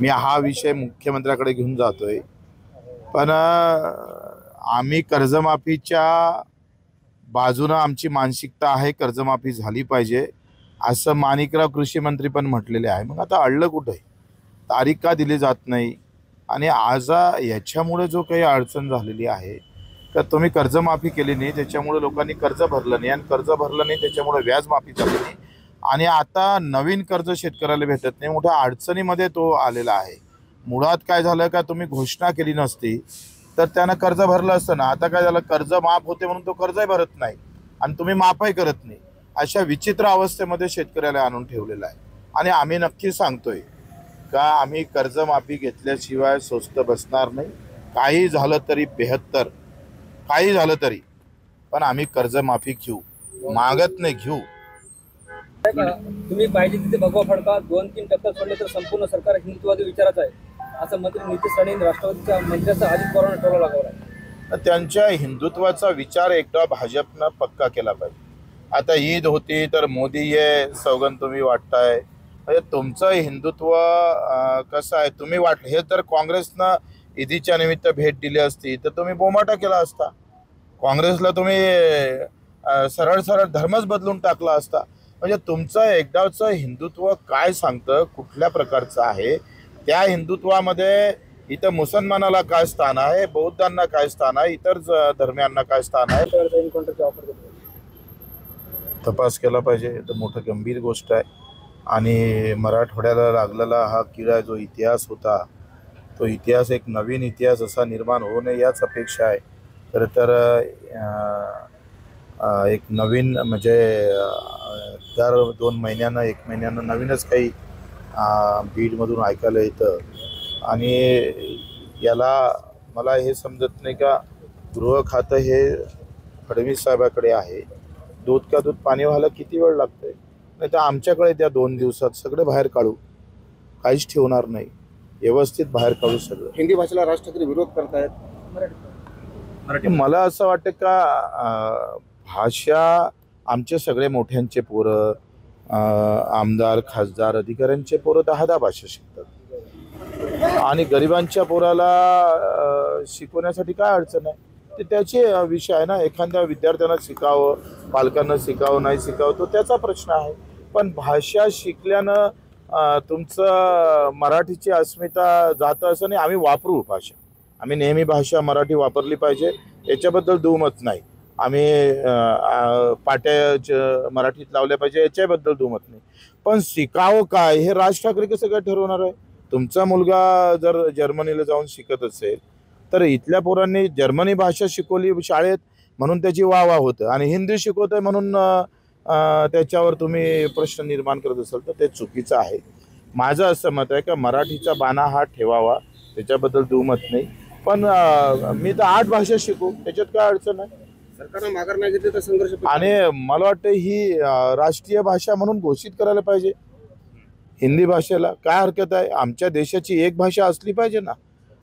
मी हा विषय मुख्यमंत्र्याकडे घेऊन जातोय, पण आम्ही कर्जमाफीच्या बाजूने आमची मानसिकता आहे, कर्जमाफी झाली पाहिजे असं माणिकराव कृषी मंत्री पण म्हटलेले आहे। मग आता अडलं कुठे, तारीख का दिली जात नाही? आणि आज याच्यामुळे जो काही अडचण झालेली आहे तर तुम्ही कर्जमाफी केली नाही, त्याच्यामुळे लोकांनी कर्ज भरलं नाही, आणि कर्ज भरलं नाही त्याच्यामुळे व्याज माफी झाली नाही, आणि आता नवीन कर्ज शेतकऱ्याला भेटत नाही। मोठ्या अडचणीमध्ये तो आलेला आहे। मुळात काय झालं का, तुम्ही घोषणा केली नसती तर त्यानं कर्ज भरलं असतं ना। आता काय झालं, कर्ज माफ होते म्हणून तो कर्जही भरत नाही आणि तुम्ही माफही करत नाही। अशा विचित्र अवस्थेमध्ये शेतकऱ्याला आणून ठेवलेला आहे। आणि आम्ही नक्की सांगतोय का आम्ही कर्जमाफी घेतल्याशिवाय स्वस्त बसणार नाही। काही झालं तरी 72, काही झालं तरी, पण आम्ही कर्जमाफी घेऊ, मागत नाही, घेऊ। तुम्ही पाहिजे तिथे भगवा फडका 2-3 टक्के सोडले तर संपूर्ण सरकार हिंदुत्ववादी विचाराचं आहे, असं मंत्री नितीश राणे राष्ट्रवादीच्या मंत्र्याचा अजित पवारांना टोला लागवला। त्यांच्या हिंदुत्वाचा विचार एकदा भाजपनं पक्का केला पाहिजे। आता ईद होती तर मोदी ये सौगंध तुम्ही वाटताय, म्हणजे तुमचं हिंदुत्व कसं आहे तुम्ही वाट, हे तर काँग्रेसनं ईदीच्या निमित्त भेट दिली असती तर तुम्ही बोमाटा केला असता। काँग्रेसला तुम्ही सरळ सरळ धर्मच बदलून टाकला असता। म्हणजे तुमचं एकदाचं हिंदुत्व काय सांगतं, कुठल्या प्रकारचं आहे, त्या हिंदुत्वामध्ये इथं मुसलमानाला काय स्थान आहे, बौद्धांना काय स्थान आहे, इतर धर्मियांना काय स्थान आहे, तपास केला पाहिजे। तर मोठं गंभीर गोष्ट आहे। आणि मराठवाड्याला लागलेला हा किडा जो इतिहास होता, तो इतिहास एक नवीन इतिहास असा निर्माण होऊ नये याच अपेक्षा आहे। खरं तर एक नवीन म्हणजे दर 2 महिन्यानं 1 महिन्यानं नवीनच काही बीडमधून ऐकायला येतं। आणि याला मला हे समजत नाही का गृह खातं हे फडणवीस साहेबाकडे आहे, दूध का दूध पाणी व्हायला किती वेळ लागतोय? नाही तर आमच्याकडे त्या 2 दिवसात सगळे बाहेर काढू, काहीच ठेवणार नाही, व्यवस्थित बाहेर काढू सगळं। हिंदी भाषेला राज ठाकरे विरोध करतायत, मला असं वाटतं का भाषा आमचे सगळे मोठ्यांचे पोरं, आमदार खासदार अधिकाऱ्यांचे पोरं 10-10 भाषा शिकतात, आणि गरिबांच्या पोराला शिकवण्यासाठी काय अडचण आहे? ते त्याचे विषय आहे ना। एखाद्या विद्यार्थ्यांना शिकावं, पालकांना शिकावं नाही शिकावं तो त्याचा प्रश्न आहे, पण भाषा शिकल्यानं तुमचं मराठीची अस्मिता जातं असं नाही। आम्ही वापरू भाषा, आम्ही नेहमी भाषा मराठी वापरली पाहिजे, याच्याबद्दल दुमत नाही। आम्ही पाट्या मराठीत लावल्या पाहिजे याच्याबद्दल दुमत नाही, पण शिकावं काय हे राज ठाकरे कसं काय ठरवणार आहे? तुमचा मुलगा जर जर्मनीला जाऊन शिकत असेल तर इथल्या पोरांनी जर्मनी भाषा शिकवली शाळेत म्हणून त्याची वाह होतं, आणि हिंदी शिकवतोय म्हणून त्याच्यावर तुम्ही प्रश्न निर्माण करत असाल तर ते चुकीचं आहे। माझं असं मत आहे का मराठीचा बाणा हा ठेवावा, त्याच्याबद्दल दुमत नाही, पण मी तर 8 भाषा शिकू, त्याच्यात काय अडचण आहे? सरकारनं माघार नाही घेतली तर संघर्ष। आणि मला वाटतं ही राष्ट्रीय भाषा म्हणून घोषित करायला पाहिजे हिंदी भाषेला। काय हरकत आहे? आमच्या देशाची एक भाषा असली पाहिजे ना।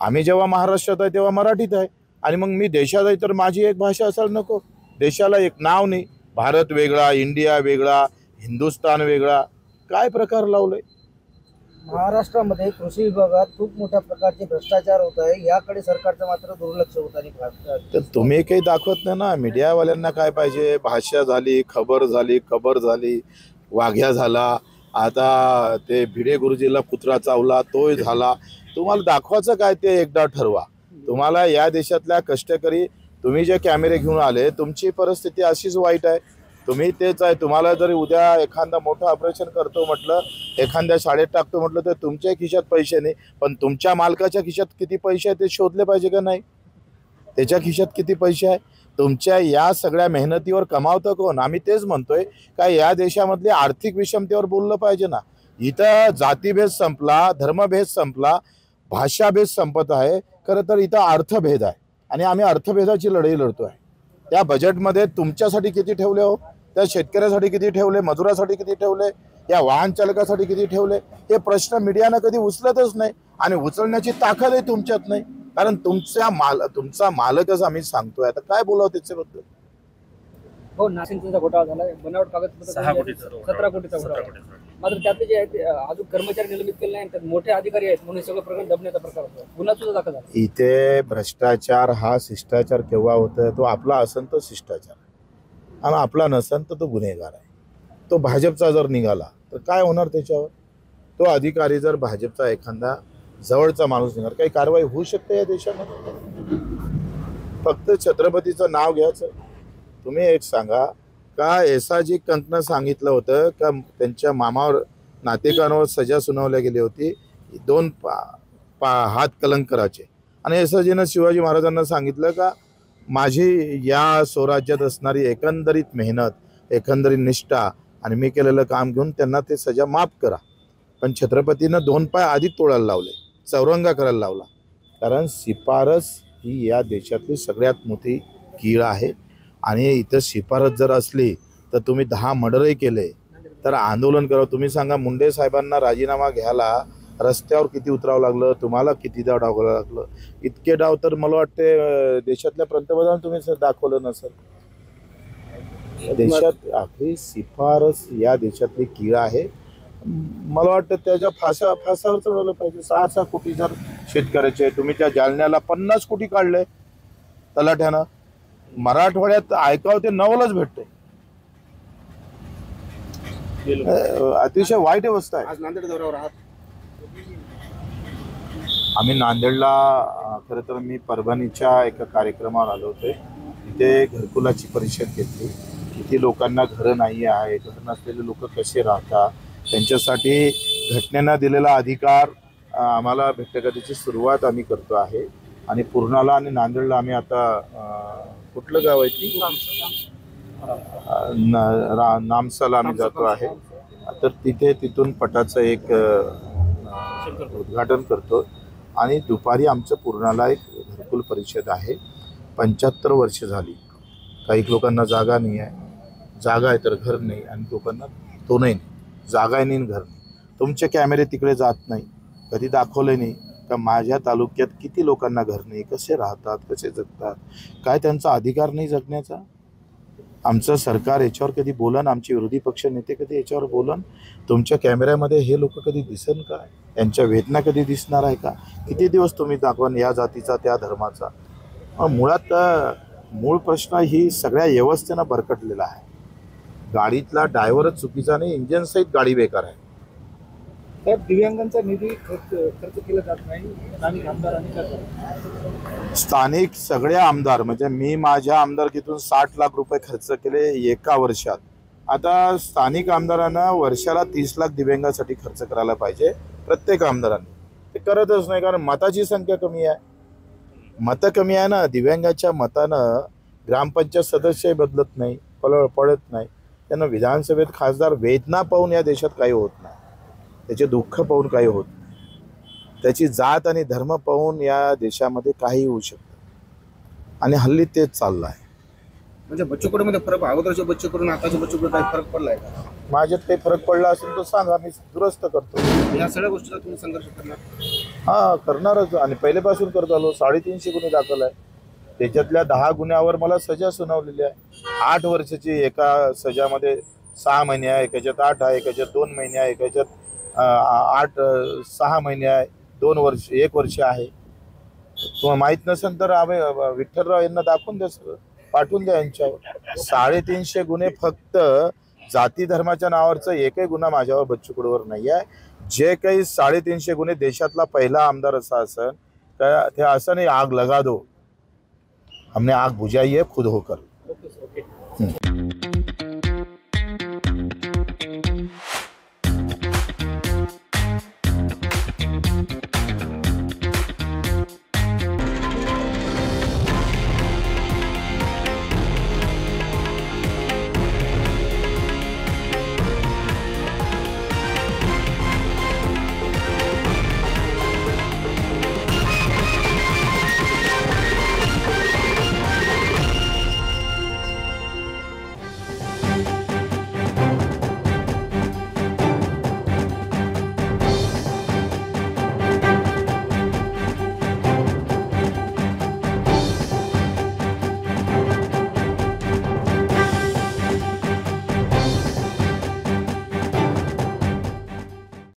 आम्ही जेव्हा महाराष्ट्रात आहे तेव्हा मराठीत आहे, आणि मग मी देशात आहे तर माझी एक भाषा असायला नको? देशाला एक नाव नाही, भारत वेगळा, इंडिया वेगळा, हिंदुस्तान वेगळा, काय प्रकार लावलंय? महाराष्ट्रामध्ये कृषी विभागात खूप मोठ्या प्रकारचे भ्रष्टाचार होत आहे, याकडे सरकारचं मात्र दुर्लक्ष होत आहे। तर तुम्ही काही दाखवत नाही ना। मीडियावाल्यांना काय पाहिजे? भाषा झाली, खबर झाली, खबर झाली, वाघ्या झाला, आता ते भिडे गुरुजीला कुत्रा चावला तोही झाला। तुम्हाला दाखवायचं काय ते एकदा ठरवा। तुम्हाला या देशातल्या कष्टकरी, तुम्ही जे कॅमेरे घेऊन आले, तुमची परिस्थिती अशीच वाईट आहे। तुम्ही तेच आहे, तुम्हाला जरी उद्या एखादा मोठं ऑपरेशन करतो म्हटलं, एखाद्या शाळेत टाकतो म्हटलं तर तुमच्या खिशात पैसे नाही, पण तुमच्या मालकाच्या खिशात किती पैसे आहे ते शोधले पाहिजे का नाही? त्याच्या खिशात किती पैसे आहे? तुमच्या या सगळ्या मेहनतीवर कमावतं कोण? आम्ही तेच म्हणतोय का या देशामधली आर्थिक विषमतेवर बोललं पाहिजे ना। इथं जातीभेद संपला, धर्मभेद संपला, भाषाभेद संपत आहे, खरं तर इथं अर्थभेद आहे, आणि आम्ही अर्थभेदाची लढाई लढतोय। त्या बजेटमध्ये तुमच्यासाठी किती ठेवले हो? त्या शेतकऱ्यासाठी किती ठेवले? मजुरासाठी किती ठेवले? या वाहन चालकासाठी किती ठेवले? हे प्रश्न मीडियानं कधी उचलतच नाही, आणि उचलण्याची ताकदही तुमच्यात नाही, कारण तुमचा मालकच आम्ही सांगतोय। आता काय बोलावं त्याच्याबद्दल? हो, नाशिकचा घोटाळा झाला, बनावट कागदपत्र 17 कोटीचा घोटाळा। मात्र त्यातले जे आहेत अजून कर्मचारी निलंबित केले नाही, त्यात मोठे अधिकारी आहेत म्हणून हे सगळं प्रकरण दबण्याचा प्रकार होतो. गुन्हा सुद्धा दाखल झाला. इथे भ्रष्टाचार हा शिष्टाचार केव्हा होतोय? तो आपला असन तर शिष्टाचार आणि आपला नसन तर तो गुन्हेगार आहे. तो भाजपचा जर निघाला तर काय होणार त्याच्यावर? तो अधिकारी जर भाजपचा एखादा जवळचा माणूस निघाला, काही कारवाई होऊ शकते या देशामध्ये? फक्त छत्रपतीचं नाव घ्यायचं. तुम्ही एक सांगा का एसाजी कंकनं सांगितलं होतं का त्यांच्या मामावर नातेकांवर सजा सुनावल्या गेली होती 2 हात कलंकराचे, आणि एसाजीनं शिवाजी महाराजांना सांगितलं का माझी या स्वराज्यात असणारी एकंदरीत मेहनत, एकंदरीत निष्ठा आणि मी केलेलं काम घेऊन त्यांना ते सजा माफ करा. पण छत्रपतीनं 2 पाय आधी तोडायला लावले, चौरंगा करायला लावला. कारण शिफारस ही या देशातली सगळ्यात मोठी कीड आहे. आणि इथं शिफारस जर असली तर तुम्ही 10 मर्डरही केले तर आंदोलन करा. तुम्ही सांगा मुंडे साहेबांना राजीनामा घ्यायला रस्त्यावर किती उतरावं लागलं, तुम्हाला कितीदा डावलं लागलं? इतके डाव तर मला वाटते देशातल्या पंतप्रधान तुम्ही दाखवलं नसेल. देशात आपली शिफारस या देशातली कीड आहे. मला वाटतं त्याच्या फासावर चढवलं पाहिजे. 6 कोटी जर शेतकऱ्याचे, तुम्ही त्या जालन्याला 50 कोटी काढले तलाठ्यानं, मराठवाड्यात ऐकावं ते नवलच भेटते. अतिशय वाईट अवस्था आहे. आज नांदेड दौऱ्यावर आहात. आम्ही नांदेडला खरं तर मी परभणीच्या एका कार्यक्रमावर आलो होते. तिथे घरकुलाची परिषद घेतली. किती लोकांना घरं नाही आहे, घर नसलेले लोक कसे राहतात, त्यांच्यासाठी घटनेनं दिलेला अधिकार आम्हाला भेटतं. त्याची सुरुवात आम्ही करतो आहे. आणि पूर्णाला आणि नांदेडला आम्ही आता कुठलं गाव आहे ती नामसाला आम्ही जातो आहे. तर तिथून पटाचं एक उद्घाटन करतो. आणि दुपारी आमचं पूर्णाला एक घरकुल परिषद आहे. 75 वर्ष झाली. काही लोकांना जागा नाही आहे, जागा आहे तर घर नाही, आणि लोकांना दोनही नाही, जागा नाही घर नाही. तुमचे कॅमेरे तिकडे जात नाही, कधी दाखवले नाही का माझ्या तालुक्यात किती लोकांना घर नाही, कसे राहतात, कसे जगतात, काय त्यांचा अधिकार नाही जगण्याचा? आमचं सरकार याच्यावर कधी बोलन? आमचे विरोधी पक्ष नेते कधी याच्यावर बोलन? तुमच्या कॅमेऱ्यामध्ये हे लोक कधी दिसन का? यांच्या वेदना कधी दिसणार आहे का? किती दिवस तुम्ही दाखवाल या जातीचा त्या धर्माचा? मुळात मूळ प्रश्न ही सगळ्या व्यवस्थेनं भरकटलेला आहे. गाडीतला ड्रायव्हरच चुकीचा नाही, इंजिन सहित गाडी बेकार आहे. तर दिव्यांगांचा निधी खर्च केला जात नाही स्थानिक आमदारांनी करतात. स्थानिक सगळे आमदार, म्हणजे मी माझ्या आमदारकीतून 60 लाख रुपये खर्च केले एका वर्षात. आता स्थानिक आमदारांना वर्षाला 30 लाख दिव्यांगासाठी खर्च करायला पाहिजे प्रत्येक आमदारांनी. ते करतच नाही, कारण मताची संख्या कमी आहे. मतं कमी आहे ना. दिव्यांगाच्या मतानं ग्रामपंचायत सदस्यही बदलत नाही, पडत नाही. त्यांना विधानसभेत खासदार वेदना पाहून या देशात काही होत नाही, त्याचे दुःख पाहून काही होत नाही, त्याची जात आणि धर्म पाहून या देशामध्ये काही होऊ शकतं. आणि हल्ली तेच चाललं आहे. म्हणजे बच्चूकडूमध्ये फरक, अगोदरच्या बच्चूकडून आताच्या बच्चूकडे काही फरक पडलाय का? माझ्यात काही फरक पडला असेल तर सांगा, मी दुरुस्त करतो. या सगळ्या गोष्टीचा तुम्ही संघर्ष करणार? हां, करणारच. आणि पहिलेपासून करत आलो. 350 गुन्हे दाखल आहे. त्याच्यातल्या 10 गुन्ह्यावर मला सजा सुनावलेली आहे. 8 वर्षाची एका सजामध्ये 6 महिने आहे, एकाच्यात 8 आहे, एकाच्यात 2 महिने आहे, एकाच्यात 6 महिने आहे, 2 वर्ष, 1 वर्ष आहे. तुम्हाला माहीत नसेल तर आम्ही विठ्ठलराव यांना दाखवून द्या, सगळं पाठवून द्या यांच्यावर. 350 गुन्हे फक्त जाती धर्माच्या नावावरचं एकही गुन्हा माझ्यावर बच्चूकडवर नाही आहे. जे काही 350 गुन्हे देशातला पहिला आमदार असा असेल, ते असं नाही आग लगा दो, हमने आग बुझाई है खुद होकर.